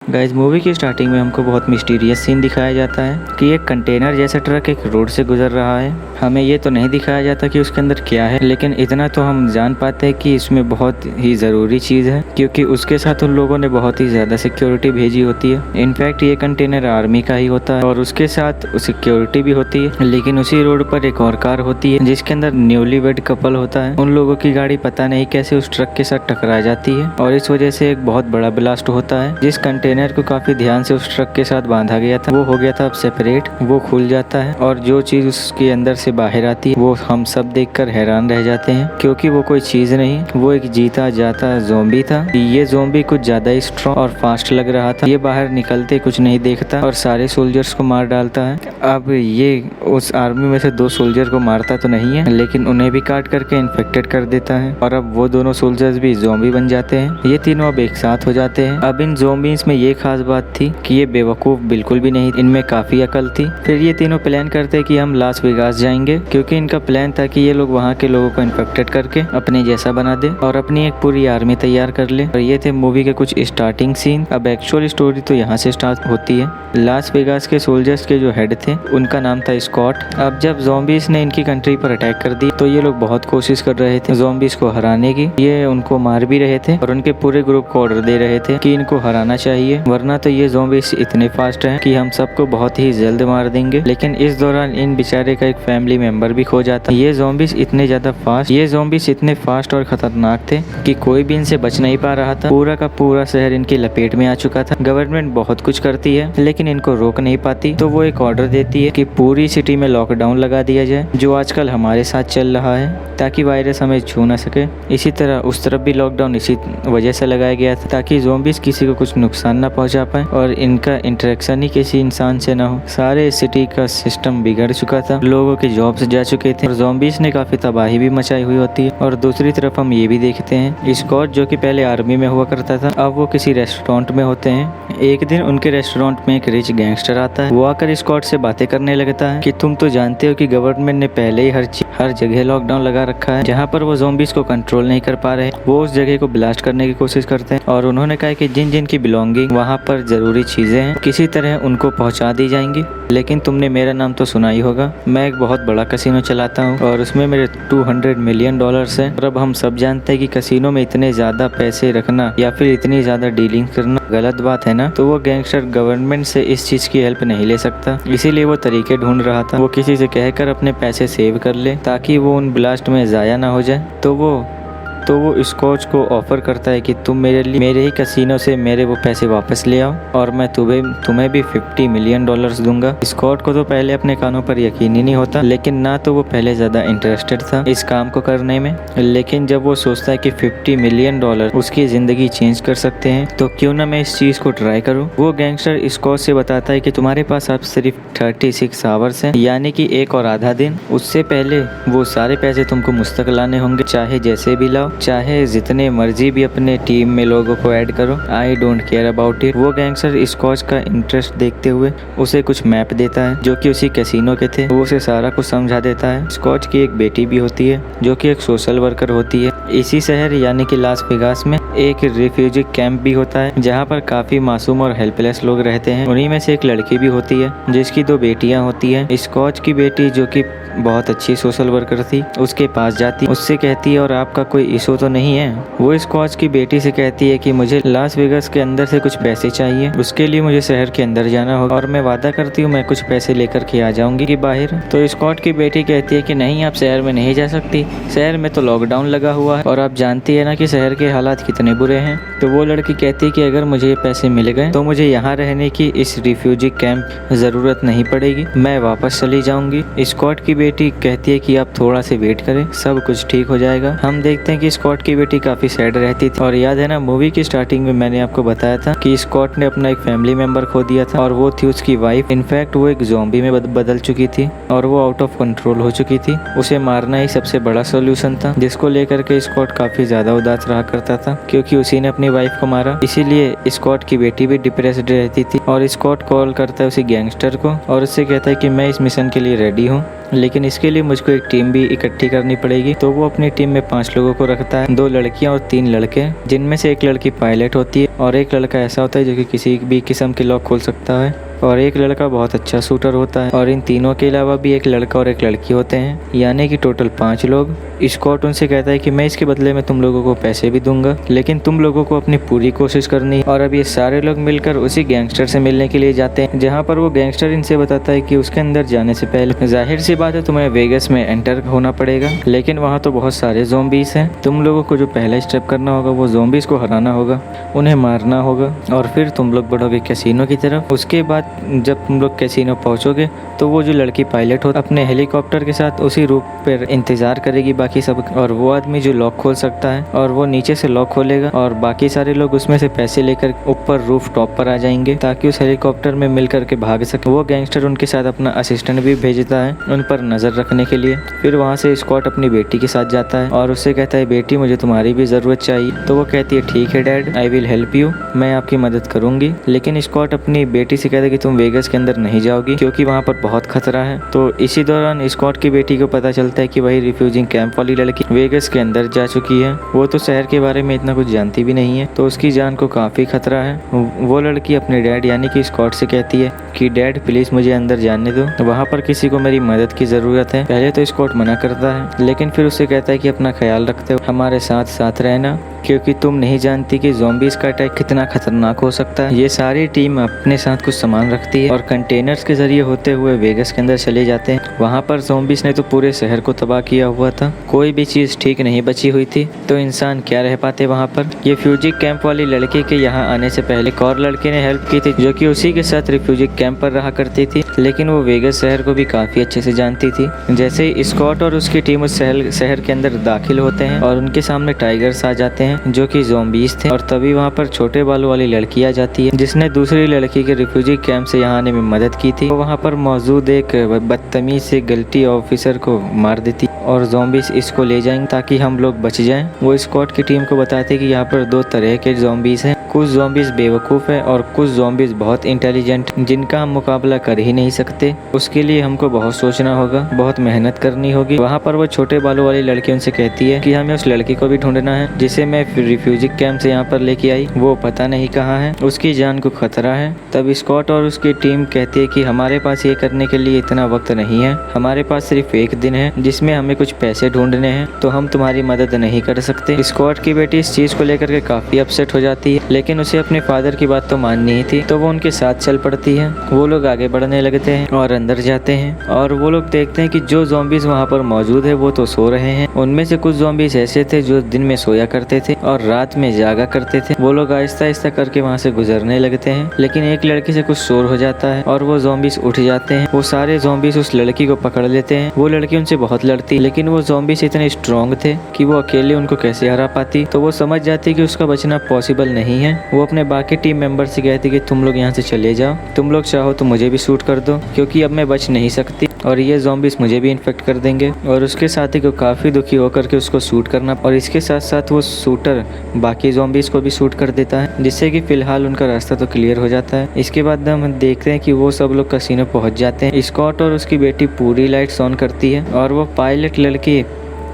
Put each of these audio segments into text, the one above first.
Guys movie की starting में हमको बहुत मिस्टीरियस सीन दिखाया जाता है कि एक कंटेनर जैसा ट्रक एक रोड से गुजर रहा है। हमें ये तो नहीं दिखाया जाता कि उसके अंदर क्या है, लेकिन इतना तो हम जान पाते हैं कि इसमें बहुत ही ज़रूरी चीज़ है, क्योंकि उसके साथ उन लोगों ने बहुत ही ज़्यादा सिक्योरिटी भेजी होती है। इनफैक्ट ये कंटेनर आर्मी का ही होता है और उसके साथ सिक्योरिटी भी होती है। लेकिन उसी रोड पर एक और कार होती है जिसके अंदर न्यूली वेड कपल होता है। उन लोगों की गाड़ी पता नहीं कैसे उस ट्रक के साथ टकरा जाती है और इस वजह से एक बहुत बड़ा ब्लास्ट होता है। जिस कंटेनर को काफी ध्यान से उस ट्रक के साथ बांधा गया था वो हो गया था अब सेपरेट, वो खुल जाता है और जो चीज उसके अंदर से बाहर आती है वो हम सब देखकर हैरान रह जाते हैं, क्योंकि वो कोई चीज नहीं, वो एक जीता जाता ज़ॉम्बी था। ये ज़ॉम्बी कुछ ज्यादा ही स्ट्रॉन्ग और फास्ट लग रहा था। ये बाहर निकलते कुछ नहीं देखता और सारे सोल्जर्स को मार डालता है। अब ये उस आर्मी में से 2 सोल्जर को मारता तो नहीं है, लेकिन उन्हें भी काट करके इन्फेक्टेड कर देता है और अब वो दोनों सोल्जर्स भी ज़ॉम्बी बन जाते हैं। ये तीनों अब एक साथ हो जाते हैं। अब इन ज़ॉम्बीज़ में ये खास बात थी कि ये बेवकूफ़ बिल्कुल भी नहीं, इनमें काफ़ी अकल थी। फिर ये तीनों प्लान करते कि हम लास वेगास जाएंगे, क्योंकि इनका प्लान था कि ये लोग वहाँ के लोगों को इन्फेक्टेड करके अपने जैसा बना दे और अपनी एक पूरी आर्मी तैयार कर ले। और ये थे मूवी के कुछ स्टार्टिंग सीन। अब एक्चुअल स्टोरी तो यहाँ से स्टार्ट होती है। लास वेगास के सोल्जर्स के जो हेड थे उनका नाम था स्कॉट। अब जब ज़ॉम्बीज़ ने इनकी कंट्री पर अटैक कर दी तो ये लोग बहुत कोशिश कर रहे थे ज़ॉम्बीज़ को हराने की। ये उनको मार भी रहे थे और उनके पूरे ग्रुप को ऑर्डर दे रहे थे कि इनको हराना चाहिए, वरना तो ये ज़ॉम्बीज़ इतने फास्ट हैं कि हम सबको बहुत ही जल्द मार देंगे। लेकिन इस दौरान इन बेचारे का एक फैमिली मेंबर भी खो जाता। ये ज़ॉम्बीज़ इतने फास्ट और खतरनाक थे कि कोई भी इनसे बच नहीं पा रहा था। पूरा का पूरा शहर इनकी लपेट में आ चुका था। गवर्नमेंट बहुत कुछ करती है लेकिन इनको रोक नहीं पाती, तो वो एक ऑर्डर देती है कि पूरी सिटी में लॉकडाउन लगा दिया जाए, जो आजकल हमारे साथ चल रहा है, ताकि वायरस हमें छू ना सके। इसी तरह उस तरफ भी लॉकडाउन इसी वजह से लगाया गया था, ताकि ज़ॉम्बीज़ किसी को कुछ नुकसान ना पहुंचा पाए और इनका इंटरेक्शन ही किसी इंसान से ना हो। सारे सिटी का सिस्टम बिगड़ चुका था, लोगों के जॉब्स जा चुके थे और ज़ॉम्बीज़ ने काफ़ी तबाही भी मचाई हुई होती है। और दूसरी तरफ हम ये भी देखते हैं स्कॉट, जो कि पहले आर्मी में हुआ करता था, अब वो किसी रेस्टोरेंट में होते हैं। एक दिन उनके रेस्टोरेंट में एक रिच गैंगस्टर आता है। वो आकर स्कॉट से बातें करने लगता है कि तुम तो जानते हो कि गवर्नमेंट ने पहले ही हर जगह लॉकडाउन लगा रखा है। जहाँ पर वो ज़ॉम्बीज़ को कंट्रोल नहीं कर पा रहे, वो उस जगह को ब्लास्ट करने की कोशिश करते हैं और उन्होंने कहा कि जिन जिन की बिलोंगिंग वहाँ पर ज़रूरी चीज़ें हैं किसी तरह उनको पहुँचा दी जाएंगी। लेकिन तुमने मेरा नाम तो सुना ही होगा, मैं एक बहुत बड़ा कसिनो चलाता हूँ और उसमें मेरे $200 मिलियन हैं। और अब हम सब जानते हैं कि कसिनो में इतने ज़्यादा पैसे रखना या फिर इतनी ज़्यादा डीलिंग करना गलत बात है ना। तो वो गैंगस्टर गवर्नमेंट से इस चीज़ की हेल्प नहीं ले सकता, इसीलिए वो तरीके ढूंढ रहा था वो किसी से कहकर अपने पैसे सेव कर ले ताकि वो उन ब्लास्ट में ज़ाया ना हो जाए। तो वो स्कॉच को ऑफर करता है कि तुम मेरे ही कसिनो से मेरे वो पैसे वापस ले आओ और मैं तुम्हें भी $50 मिलियन दूंगा। स्कॉट को तो पहले अपने कानों पर यकीन ही नहीं होता, लेकिन ना तो वो पहले ज़्यादा इंटरेस्टेड था इस काम को करने में, लेकिन जब वो सोचता है कि $50 मिलियन उसकी ज़िंदगी चेंज कर सकते हैं तो क्यों ना मैं इस चीज़ को ट्राई करूँ। वो गैंगस्टर स्कॉच से बताता है कि तुम्हारे पास अब सिर्फ 36 आवर्स हैं, यानी कि 1 और आधा दिन। उससे पहले वो सारे पैसे तुमको मुझ तक लाने होंगे, चाहे जैसे भी लाओ, चाहे जितने मर्जी भी अपने टीम में लोगों को ऐड करो, I don't care about it. वो गैंगस्टर स्कॉच का इंटरेस्ट देखते हुए उसे कुछ मैप देता है जो कि उसी कैसीनो के थे। वो उसे सारा कुछ समझा देता है। स्कॉच की एक बेटी भी होती है जो कि एक सोशल वर्कर होती है। इसी शहर यानी कि लास वेगास में एक रिफ्यूजी कैंप भी होता है जहाँ पर काफी मासूम और हेल्पलेस लोग रहते हैं। उन्हीं में से एक लड़की भी होती है जिसकी 2 बेटियां होती हैं। स्कॉच की बेटी, जो कि बहुत अच्छी सोशल वर्कर थी, उसके पास जाती, उससे कहती है और आपका कोई इशू तो नहीं है। वो स्कॉच की बेटी से कहती है कि मुझे लास वेगास के अंदर से कुछ पैसे चाहिए, उसके लिए मुझे शहर के अंदर जाना होगा और मैं वादा करती हूँ मैं कुछ पैसे लेकर के आ जाऊंगी कि बाहर। तो स्कॉट की बेटी कहती है कि नहीं, आप शहर में नहीं जा सकती, शहर में तो लॉकडाउन लगा हुआ है और आप जानती है ना कि शहर के हालात कितने बुरे हैं। तो वो लड़की कहती है कि अगर मुझे ये पैसे मिल गए तो मुझे यहाँ रहने की इस रिफ्यूजी कैंप जरूरत नहीं पड़ेगी, मैं वापस चली जाऊंगी। स्कॉट की बेटी कहती है कि आप थोड़ा से वेट करें, सब कुछ ठीक हो जाएगा। हम देखते हैं कि स्कॉट की बेटी काफी सैड रहती थी और याद है ना मूवी की स्टार्टिंग में मैंने आपको बताया था कि स्कॉट ने अपना एक फैमिली मेंबर खो दिया था और वो थी उसकी वाइफ। इनफैक्ट वो एक ज़ॉम्बी में बदल चुकी थी और वो आउट ऑफ कंट्रोल हो चुकी थी। उसे मारना ही सबसे बड़ा सोल्यूशन था, जिसको लेकर के स्कॉट काफी ज्यादा उदास रहा करता था, क्योंकि उसी ने अपनी वाइफ को मारा। इसीलिए स्कॉट की बेटी भी डिप्रेस्ड रहती थी और स्कॉट कॉल करता है उसी गैंगस्टर को और उससे कहता है कि मैं इस मिशन के लिए रेडी हूँ, लेकिन इसके लिए मुझको एक टीम भी इकट्ठी करनी पड़ेगी। तो वो अपनी टीम में 5 लोगों को रखता है, 2 लड़कियां और 3 लड़के, जिनमें से एक लड़की पायलट होती है और एक लड़का ऐसा होता है जो कि किसी भी किस्म के लॉक खोल सकता है और एक लड़का बहुत अच्छा शूटर होता है। और इन तीनों के अलावा भी एक लड़का और एक लड़की होते हैं, यानी कि टोटल 5 लोग। स्कॉट उनसे कहता है कि मैं इसके बदले में तुम लोगों को पैसे भी दूंगा, लेकिन तुम लोगों को अपनी पूरी कोशिश करनी है। और अब ये सारे लोग मिलकर उसी गैंगस्टर से मिलने के लिए जाते हैं, जहाँ पर वो गैंगस्टर इनसे बताता है कि उसके अंदर जाने से पहले जाहिर सी बात है तुम्हें वेगस में एंटर होना पड़ेगा, लेकिन वहाँ तो बहुत सारे ज़ॉम्बीज़ हैं। तुम लोगों को जो पहला स्टेप करना होगा वो ज़ॉम्बीज़ को हराना होगा, उन्हें मारना होगा और फिर तुम लोग बढ़ोगे कैसीनो की तरफ। उसके बाद जब तुम लोग कैसीनो पहुँचोगे तो वो जो लड़की पायलट हो अपने हेलीकॉप्टर के साथ उसी रूट पर इंतज़ार करेगी बाकी सब, और वो आदमी जो लॉक खोल सकता है और वो नीचे से लॉक खोलेगा और बाकी सारे लोग उसमें से पैसे लेकर ऊपर रूफ टॉप पर आ जाएंगे ताकि उस हेलीकॉप्टर में मिल करके भाग सके। वो गैंगस्टर उनके साथ अपना असिस्टेंट भी भेजता है उन पर नज़र रखने के लिए। फिर वहाँ से स्कॉट अपनी बेटी के साथ जाता है और उससे कहता है बेटी मुझे तुम्हारी भी ज़रूरत चाहिए। तो वो कहती है ठीक है dad, I will help you, मैं आपकी मदद करूँगी। लेकिन स्कॉट अपनी बेटी से कहता है कि तुम वेगस के अंदर नहीं जाओगी क्योंकि वहाँ पर बहुत खतरा है। तो इसी दौरान स्कॉट की बेटी को पता चलता है कि वही रिफ्यूजिंग कैंप वाली लड़की वेगस के अंदर जा चुकी है। वो तो शहर के बारे में इतना कुछ जानती भी नहीं है, तो उसकी जान को काफ़ी खतरा है। वो लड़की अपने डैड यानी कि स्कॉट से कहती है कि डैड प्लीज़ मुझे अंदर जाने दो, वहाँ पर किसी को मेरी मदद की ज़रूरत है। पहले तो स्कॉट मना करता है, लेकिन फिर उससे कहता है कि अपना ख्याल रखते हो, हमारे साथ साथ रहना, क्योंकि तुम नहीं जानती कि ज़ॉम्बीज़ का अटैक कितना खतरनाक हो सकता है। ये सारी टीम अपने साथ कुछ सामान रखती है और कंटेनर्स के जरिए होते हुए वेगस के अंदर चले जाते हैं। वहाँ पर ज़ॉम्बीज़ ने तो पूरे शहर को तबाह किया हुआ था, कोई भी चीज़ ठीक नहीं बची हुई थी, तो इंसान क्या रह पाते वहाँ पर। ये रिफ्यूजी कैंप वाली लड़की के यहाँ आने से पहले एक और लड़की ने हेल्प की थी जो कि उसी के साथ रिफ्यूजी कैंप पर रहा करती थी, लेकिन वो वेगस शहर को भी काफ़ी अच्छे से जानती थी। जैसे ही स्कॉट और उसकी टीम उस शहर के अंदर दाखिल होते हैं और उनके सामने टाइगर्स आ जाते हैं जो कि ज़ॉम्बीज़ थे, और तभी वहाँ पर छोटे बालों वाली लड़की आ जाती है जिसने दूसरी लड़की के रिफ्यूजी कैंप से यहाँ आने में मदद की थी। वो वहाँ पर मौजूद एक बदतमीज से गलती ऑफिसर को मार देती और ज़ॉम्बीज़ इसको ले जाएंगे ताकि हम लोग बच जाएं। वो स्कॉट की टीम को बताते कि यहाँ पर 2 तरह के ज़ॉम्बीज़ हैं, कुछ ज़ॉम्बीज़ बेवकूफ़ है और कुछ ज़ॉम्बीज़ बहुत इंटेलिजेंट जिनका हम मुकाबला कर ही नहीं सकते। उसके लिए हमको बहुत सोचना होगा, बहुत मेहनत करनी होगी। वहाँ पर वो छोटे बालों वाली लड़की उनसे कहती है कि हमें उस लड़की को भी ढूंढना है जिसे मैं रिफ्यूजी कैंप से यहाँ पर लेके आई, वो पता नहीं कहाँ है, उसकी जान को खतरा है। तब स्कॉट और उसकी टीम कहती है कि हमारे पास ये करने के लिए इतना वक्त नहीं है, हमारे पास सिर्फ 1 दिन है जिसमें हमें कुछ पैसे ढूंढने हैं, तो हम तुम्हारी मदद नहीं कर सकते। स्कॉट की बेटी इस चीज़ को लेकर के काफ़ी अपसेट हो जाती है, लेकिन उसे अपने फादर की बात तो माननी ही थी, तो वो उनके साथ चल पड़ती है। वो लोग आगे बढ़ने लगते हैं और अंदर जाते हैं और वो लोग देखते हैं कि जो ज़ॉम्बीज़ वहाँ पर मौजूद है वो तो सो रहे हैं। उनमें से कुछ ज़ॉम्बीज़ ऐसे थे जो दिन में सोया करते थे और रात में जागा करते थे। वो लोग आहिस्ता आहिस्ता करके वहाँ से गुजरने लगते हैं, लेकिन एक लड़की से कुछ शोर हो जाता है और वो ज़ॉम्बीज़ उठ जाते हैं। वो सारे ज़ॉम्बीज़ उस लड़की को पकड़ लेते हैं। वो लड़की उनसे बहुत लड़ती, लेकिन वो ज़ॉम्बीज़ इतने स्ट्रॉन्ग थे कि वो अकेले उनको कैसे हरा पाती। तो वो समझ जाती कि उसका बचना पॉसिबल नहीं है। वो अपने बाकी टीम मेंबर से कहती कि तुम लोग यहाँ से चले जाओ, तुम लोग चाहो तो मुझे भी शूट कर दो क्योंकि अब मैं बच नहीं सकती और ये ज़ॉम्बीज़ मुझे भी इन्फेक्ट कर देंगे। और उसके साथी को काफ़ी दुखी होकर के उसको शूट करना, और इसके साथ साथ वो शूटर बाकी ज़ॉम्बीज़ को भी शूट कर देता है, जिससे कि फ़िलहाल उनका रास्ता तो क्लियर हो जाता है। इसके बाद हम देखते हैं कि वो सब लोग कैसीनो पहुंच जाते हैं। स्कॉट और उसकी बेटी पूरी लाइट्स ऑन करती है और वो पायलट लड़की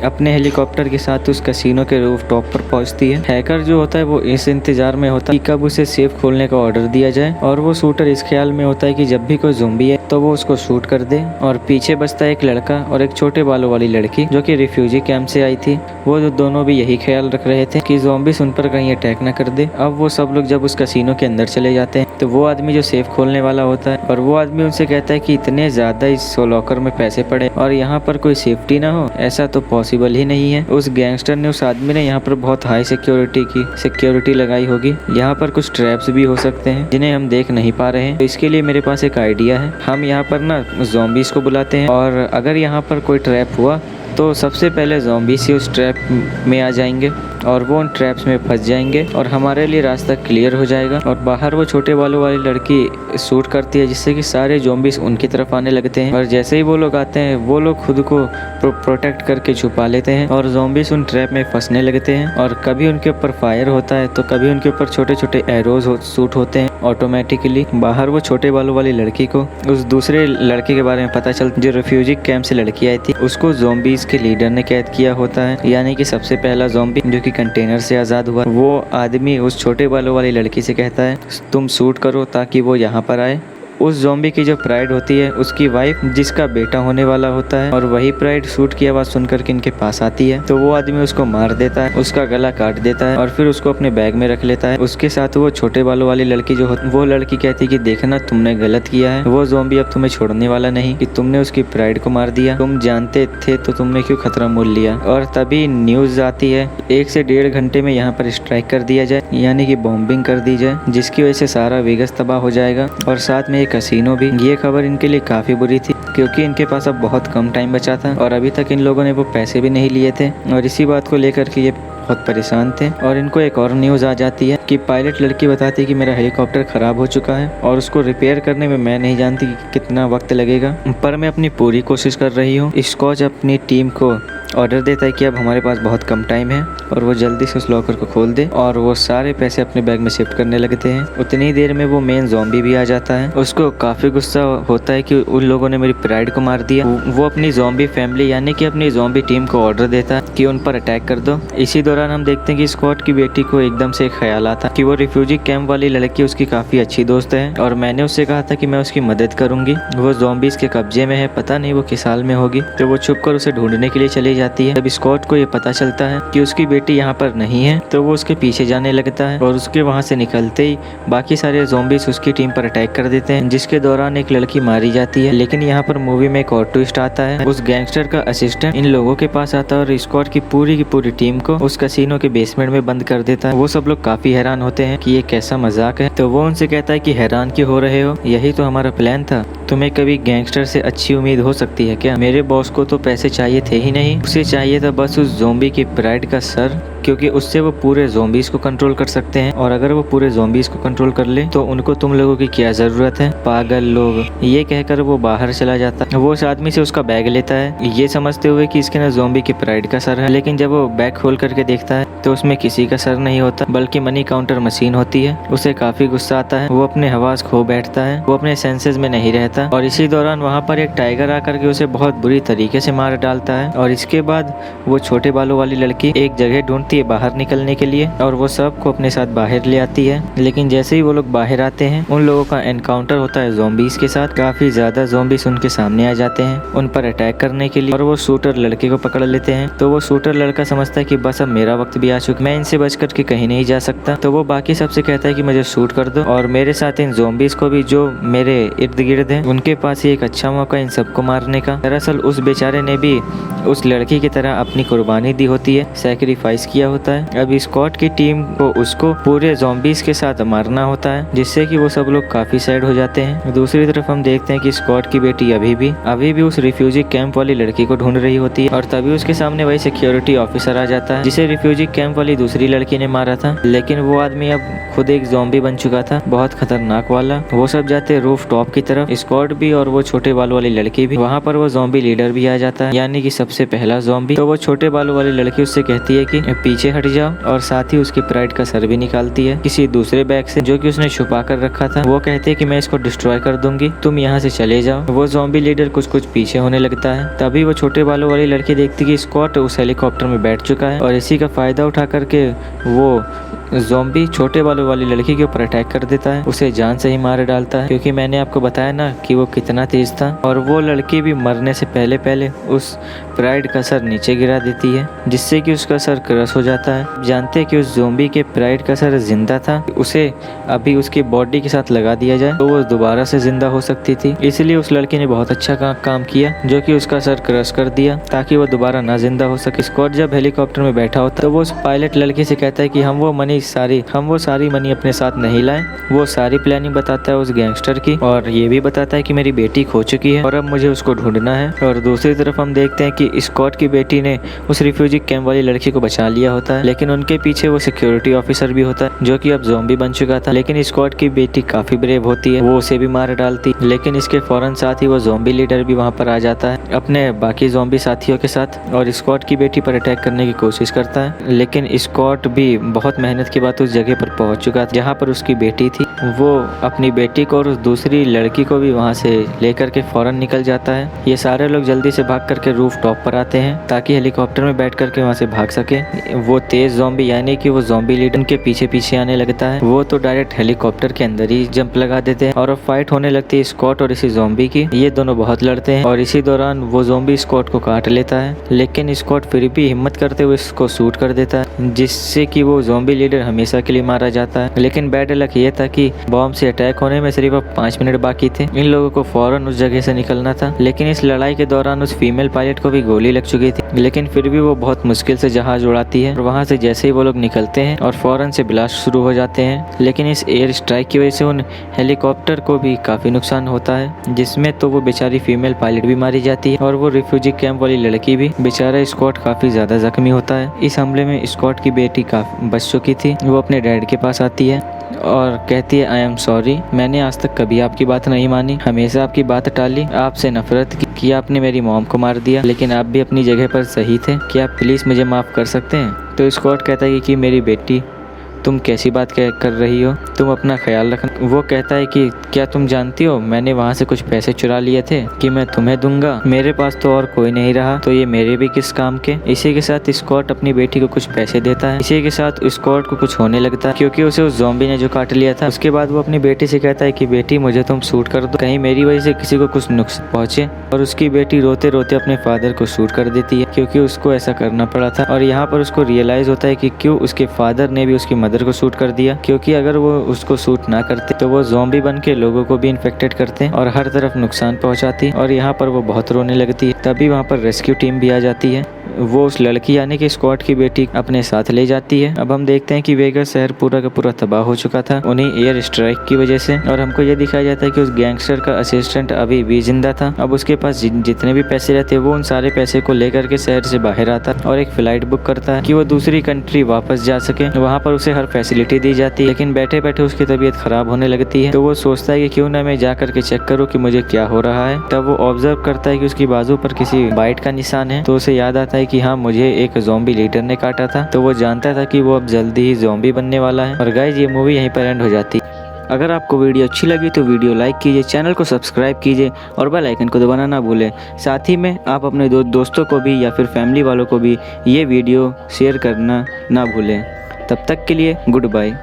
अपने हेलीकॉप्टर के साथ उस कैसीनो के रूफ टॉप पर पहुंचती है। हैकर जो होता है वो इस इंतजार में होता है कि कब उसे सेफ खोलने का ऑर्डर दिया जाए, और वो शूटर इस ख्याल में होता है कि जब भी कोई ज़ॉम्बी है तो वो उसको शूट कर दे। और पीछे बचता है एक लड़का और एक छोटे बालों वाली लड़की जो कि रिफ्यूजी कैंप से आई थी। वो दोनों भी यही ख्याल रख रहे थे कि ज़ॉम्बीज़ उन पर कहीं अटैक न कर दे। अब वो सब लोग जब उस कैसीनो के अंदर चले जाते हैं तो वो आदमी जो सेफ खोलने वाला होता है, और वो आदमी उनसे कहता है कि इतने ज़्यादा इस लॉकर में पैसे पड़े और यहाँ पर कोई सेफ्टी ना हो, ऐसा तो पॉसिबल ही नहीं है। उस गैंगस्टर ने, उस आदमी ने यहाँ पर बहुत हाई सिक्योरिटी लगाई होगी। यहाँ पर कुछ ट्रैप्स भी हो सकते हैं जिन्हें हम देख नहीं पा रहे हैं। तो इसके लिए मेरे पास एक आइडिया है, हम यहाँ पर ना ज़ॉम्बीज़ को बुलाते हैं और अगर यहाँ पर कोई ट्रैप हुआ तो सबसे पहले ज़ॉम्बीज़ ही उस ट्रैप में आ जाएंगे और वो उन ट्रैप्स में फंस जाएंगे और हमारे लिए रास्ता क्लियर हो जाएगा। और बाहर वो छोटे बालों वाली लड़की शूट करती है जिससे कि सारे ज़ॉम्बीज़ उनकी तरफ आने लगते हैं। और जैसे ही वो लोग आते हैं वो लोग खुद को प्रोटेक्ट करके छुपा लेते हैं और ज़ॉम्बीज़ उन ट्रैप में फंसने लगते हैं। और कभी उनके ऊपर फायर होता है तो कभी उनके ऊपर छोटे छोटे एरोज शूट होते हैं ऑटोमेटिकली। बाहर वो छोटे बालों वाली लड़की को उस दूसरे लड़के के बारे में पता चलता जो रिफ्यूजी कैंप से लड़की आई थी, उसको ज़ॉम्बीज़ के लीडर ने कैद किया होता है। यानी कि सबसे पहला ज़ॉम्बी जो कि कंटेनर से आज़ाद हुआ, वो आदमी उस छोटे बालों वाली लड़की से कहता है तुम शूट करो ताकि वो यहाँ पर आए। उस ज़ॉम्बी की जो प्राइड होती है उसकी वाइफ जिसका बेटा होने वाला होता है, और वही प्राइड शूट की आवाज़ सुनकर के इनके पास आती है तो वो आदमी उसको मार देता है, उसका गला काट देता है और फिर उसको अपने बैग में रख लेता है। उसके साथ वो छोटे बालों वाली लड़की जो वो लड़की कहती है कि देखना तुमने गलत किया है, वो ज़ॉम्बी अब तुम्हें छोड़ने वाला नहीं, कि तुमने उसकी प्राइड को मार दिया, तुम जानते थे तो तुमने क्यों खतरा मोल लिया। और तभी न्यूज़ आती है 1 से 1.5 घंटे में यहाँ पर स्ट्राइक कर दिया जाए, यानी कि बॉम्बिंग कर दी जाए, जिसकी वजह से सारा वेगस तबाह हो जाएगा और साथ में एक कसीनो भी। ये खबर इनके लिए काफ़ी बुरी थी क्योंकि इनके पास अब बहुत कम टाइम बचा था और अभी तक इन लोगों ने वो पैसे भी नहीं लिए थे और इसी बात को लेकर के ये बहुत परेशान थे। और इनको एक और न्यूज़ आ जाती है कि पायलट लड़की बताती है कि मेरा हेलीकॉप्टर ख़राब हो चुका है और उसको रिपेयर करने में मैं नहीं जानती कि कितना वक्त लगेगा, पर मैं अपनी पूरी कोशिश कर रही हूँ। स्कॉच अपनी टीम को ऑर्डर देता है कि अब हमारे पास बहुत कम टाइम है और वो जल्दी से उस लॉकर को खोल दे और वो सारे पैसे अपने बैग में शिफ्ट करने लगते हैं। उतनी देर में वो मेन ज़ॉम्बी भी आ जाता है। उसको काफ़ी गुस्सा होता है कि उन लोगों ने मेरी प्राइड को मार दिया। वो अपनी ज़ॉम्बी फैमिली यानी कि अपनी ज़ॉम्बी टीम को ऑर्डर देता है कि उन पर अटैक कर दो। इसी दौरान हम देखते हैं कि स्कॉट की बेटी को एकदम से एक ख्याल आता कि वो रिफ्यूजी कैंप वाली लड़की उसकी काफ़ी अच्छी दोस्त है और मैंने उससे कहा था कि मैं उसकी मदद करूंगी। वो ज़ॉम्बीज़ के कब्जे में है, पता नहीं वो किस हाल में होगी। तो वो छुप कर उसे ढूंढने के लिए चली जाती है। जब स्कॉट को ये पता चलता है कि उसकी बेटी यहाँ पर नहीं है तो वो उसके पीछे जाने लगता है और उसके वहाँ से निकलते ही बाकी सारे ज़ॉम्बीज़ उसकी टीम पर अटैक कर देते हैं, जिसके दौरान एक लड़की मारी जाती है। लेकिन यहाँ पर मूवी में एक और ट्विस्ट आता है। उस गैंगस्टर का असिस्टेंट इन लोगों के पास आता है और स्कॉट की पूरी टीम को उस कसीनो के बेसमेंट में बंद कर देता है। वो सब लोग काफी हैरान होते हैं कि ये कैसा मजाक है। तो वो उनसे कहता है कि हैरान क्यों हो रहे हो, यही तो हमारा प्लान था। तुम्हें कभी गैंगस्टर से अच्छी उम्मीद हो सकती है क्या? मेरे बॉस को तो पैसे चाहिए थे ही नहीं, उसे चाहिए था बस उस ज़ॉम्बी की प्राइड का सर, क्योंकि उससे वो पूरे ज़ॉम्बीज़ को कंट्रोल कर सकते हैं और अगर वो पूरे ज़ॉम्बीज़ को कंट्रोल कर ले तो उनको तुम लोगों की क्या ज़रूरत है, पागल लोग। ये कहकर वो बाहर चला जाता है। वो उस आदमी से उसका बैग लेता है ये समझते हुए कि इसके अंदर ज़ॉम्बी की प्राइड का सर है, लेकिन जब वो बैग खोल करके देखता है तो उसमें किसी का सर नहीं होता बल्कि मनी काउंटर मशीन होती है। उसे काफ़ी गुस्सा आता है, वो अपने हवास खो बैठता है, वो अपने सेंसेस में नहीं रहता और इसी दौरान वहाँ पर एक टाइगर आकर के उसे बहुत बुरी तरीके से मार डालता है। और इसके बाद वो छोटे बालों वाली लड़की एक जगह ढूंढती है बाहर निकलने के लिए और वो सबको अपने साथ बाहर ले आती है। लेकिन जैसे ही वो लोग बाहर आते हैं उन लोगों का एनकाउंटर होता है ज़ॉम्बीज़ के साथ। काफ़ी ज़्यादा ज़ॉम्बीज़ उनके सामने आ जाते हैं उन पर अटैक करने के लिए और वो शूटर लड़के को पकड़ लेते हैं। तो वो शूटर लड़का समझता है कि बस अब मेरा वक्त भी आ चुका, मैं इनसे बच करके कहीं नहीं जा सकता। तो वो बाकी सबसे कहता है कि मुझे शूट कर दो और मेरे साथ इन ज़ॉम्बीज़ को भी जो मेरे इर्द गिर्द हैं, उनके पास ही एक अच्छा मौका इन सबको मारने का। दरअसल उस बेचारे ने भी उस लड़की की तरह अपनी कुर्बानी दी होती है, सैक्रिफाइस किया होता है। अब स्कॉट की टीम को उसको पूरे ज़ॉम्बीज़ के साथ मारना होता है, जिससे कि वो सब लोग काफ़ी सैड हो जाते हैं। दूसरी तरफ हम देखते हैं कि स्कॉट की बेटी अभी भी उस रिफ्यूजी कैंप वाली लड़की को ढूंढ रही होती है और तभी उसके सामने वही सिक्योरिटी ऑफिसर आ जाता है जिसे रिफ्यूजी कैंप वाली दूसरी लड़की ने मारा था। लेकिन वो आदमी अब खुद एक ज़ॉम्बी बन चुका था, बहुत खतरनाक वाला। वो सब जाते रूफ टॉप की तरफ, स्कॉट भी और वो छोटे बालों वाली लड़की भी। वहाँ पर वो ज़ॉम्बी लीडर भी आ जाता है, यानी कि सबसे पहला ज़ॉम्बी। तो वो छोटे बालों वाली लड़की उससे कहती है कि पीछे हट जाओ और साथ ही उसकी प्राइड का सर भी निकालती है किसी दूसरे बैग से जो कि उसने छुपा कर रखा था। वो कहते हैं कि मैं इसको डिस्ट्रॉय कर दूंगी, तुम यहाँ से चले जाओ। वो ज़ॉम्बी लीडर कुछ पीछे होने लगता है। तभी वो छोटे बालों वाली लड़की देखती कि स्कॉट उस हेलीकॉप्टर में बैठ चुका है और इसी का फायदा उठा करके वो ज़ॉम्बी छोटे बालों वाली लड़की के ऊपर अटैक कर देता है, उसे जान से ही मार डालता है, क्योंकि मैंने आपको बताया ना कि वो कितना तेज था। और वो लड़की भी मरने से पहले उस प्राइड का सर नीचे गिरा देती है, जिससे कि उसका सर क्रश हो जाता है। जानते हैं कि उस ज़ॉम्बी के प्राइड का सर जिंदा था, उसे अभी उसकी बॉडी के साथ लगा दिया जाए तो वो दोबारा से जिंदा हो सकती थी। इसलिए उस लड़की ने बहुत अच्छा काम किया जो कि उसका सर क्रश कर दिया ताकि वो दोबारा ना जिंदा हो सके। स्कॉट जब हेलीकॉप्टर में बैठा होता तो वो उस पायलट लड़की से कहता है कि हम वो सारी मनी अपने साथ नहीं लाए। वो सारी प्लानिंग बताता है उस गैंगस्टर की और ये भी बताता है कि मेरी बेटी खो चुकी है और अब मुझे उसको ढूंढना है। और दूसरी तरफ हम देखते हैं कि कि स्कॉट की बेटी ने उस रिफ्यूजी कैंप वाली लड़की को बचा लिया होता है, लेकिन उनके पीछे वो सिक्योरिटी ऑफिसर भी होता है जो कि अब ज़ॉम्बी बन चुका था। लेकिन स्कॉट की बेटी काफी ब्रेव होती है, वो उसे भी मार डालती, लेकिन इसके फौरन साथ ही वो ज़ॉम्बी लीडर भी वहाँ पर आ जाता है अपने बाकी ज़ॉम्बी साथियों के साथ और स्कॉट की बेटी पर अटैक करने की कोशिश करता है। लेकिन स्कॉट भी बहुत मेहनत के बाद उस जगह पर पहुंच चुका था जहाँ पर उसकी बेटी थी। वो अपनी बेटी को और उस दूसरी लड़की को भी वहाँ से लेकर के फौरन निकल जाता है। ये सारे लोग जल्दी से भाग करके रूफ टॉप पर आते हैं ताकि हेलीकॉप्टर में बैठ करके वहाँ से भाग सके। वो तेज ज़ॉम्बी यानी कि वो ज़ॉम्बी लीडर उनके पीछे पीछे आने लगता है। वो तो डायरेक्ट हेलीकॉप्टर के अंदर ही जंप लगा देते हैं और अब फाइट होने लगती है स्कॉट और इसी ज़ॉम्बी की। ये दोनों बहुत लड़ते हैं और इसी दौरान वो ज़ॉम्बी स्कॉट को काट लेता है, लेकिन स्कॉट फिर भी हिम्मत करते हुए इसको शूट कर देता है जिससे कि वो ज़ॉम्बी लीडर हमेशा के लिए मारा जाता है। लेकिन बैड लक ये था कि बॉम्ब से अटैक होने में सिर्फ अब 5 मिनट बाकी थे। इन लोगों को फौरन उस जगह से निकलना था, लेकिन इस लड़ाई के दौरान उस फीमेल पायलट को भी गोली लग चुकी थी, लेकिन फिर भी वो बहुत मुश्किल से जहाज उड़ाती है और वहाँ से जैसे ही वो लोग निकलते हैं और फौरन से ब्लास्ट शुरू हो जाते हैं। लेकिन इस एयर स्ट्राइक की वजह से उन हेलीकॉप्टर को भी काफी नुकसान होता है, जिसमें तो वो बेचारी फीमेल पायलट भी मारी जाती है और वो रिफ्यूजी कैंप वाली लड़की भी। बेचारा स्कॉट काफी ज्यादा जख्मी होता है। इस हमले में स्कॉट की बेटी काफी बच चुकी थी। वो अपने डैड के पास आती है और कहती है आई एम सॉरी, मैंने आज तक कभी आपकी बात नहीं मानी, हमेशा आपकी बात टाली, आपसे नफरत की कि आपने मेरी मॉम को मार दिया, लेकिन आप भी अपनी जगह पर सही थे, क्या आप प्लीज़ मुझे माफ़ कर सकते हैं। तो स्कॉट कहता है कि मेरी बेटी तुम कैसी बात कर रही हो, तुम अपना ख्याल रखना। वो कहता है कि क्या तुम जानती हो मैंने वहाँ से कुछ पैसे चुरा लिए थे कि मैं तुम्हें दूंगा, मेरे पास तो और कोई नहीं रहा, तो ये मेरे भी किस काम के। इसी के साथ स्कॉट अपनी बेटी को कुछ पैसे देता है। इसी के साथ स्कॉट को कुछ होने लगता है क्योंकि उसे उस ज़ॉम्बी ने जो काट लिया था। उसके बाद वो अपनी बेटी से कहता है कि बेटी मुझे तुम शूट कर दो, कहीं मेरी वजह से किसी को कुछ नुकसान पहुंचे। और उसकी बेटी रोते रोते अपने फादर को शूट कर देती है क्योंकि उसको ऐसा करना पड़ा था। और यहाँ पर उसको रियलाइज होता है कि क्यों उसके फादर ने भी उसकी मदर को शूट कर दिया, क्योंकि अगर वो उसको शूट ना करते तो वो ज़ॉम्बी बन के लोगों को भी इन्फेक्टेड करते और हर तरफ नुकसान पहुंचाती। और यहाँ पर वो बहुत रोने लगती है। तभी वहाँ पर रेस्क्यू टीम भी आ जाती है। वो उस लड़की यानी कि स्कॉट की बेटी अपने साथ ले जाती है। अब हम देखते हैं कि वेगास शहर पूरा का पूरा तबाह हो चुका था उन्हीं एयर स्ट्राइक की वजह से। और हमको ये दिखाया जाता है कि उस गैंगस्टर का असिस्टेंट अभी भी जिंदा था। अब उसके पास जितने भी पैसे रहते वो उन सारे पैसे को लेकर के शहर से बाहर आता और एक फ्लाइट बुक करता है कि वो दूसरी कंट्री वापस जा सके। वहाँ पर उसे हर फैसिलिटी दी जाती है, लेकिन बैठे बैठे उसकी तबीयत खराब होने लगती है। तो वो सोचता है कि क्यों ना मैं जा करके चेक करूँ कि मुझे क्या हो रहा है। तब वो ऑब्जर्व करता है कि उसकी बाजू पर किसी बाइट का निशान है। तो उसे याद आता है कि हाँ, मुझे एक ज़ॉम्बी लीडर ने काटा था। तो वो जानता था कि वो अब जल्दी ही ज़ॉम्बी बनने वाला है। और गाइस, ये मूवी यहीं पर एंड हो जाती है। अगर आपको वीडियो अच्छी लगी तो वीडियो लाइक कीजिए, चैनल को सब्सक्राइब कीजिए और बेल आइकन को दबाना ना भूलें। साथ ही में आप अपने दोस्तों को भी या फिर फैमिली वालों को भी ये वीडियो शेयर करना ना भूलें। तब तक के लिए गुड बाय।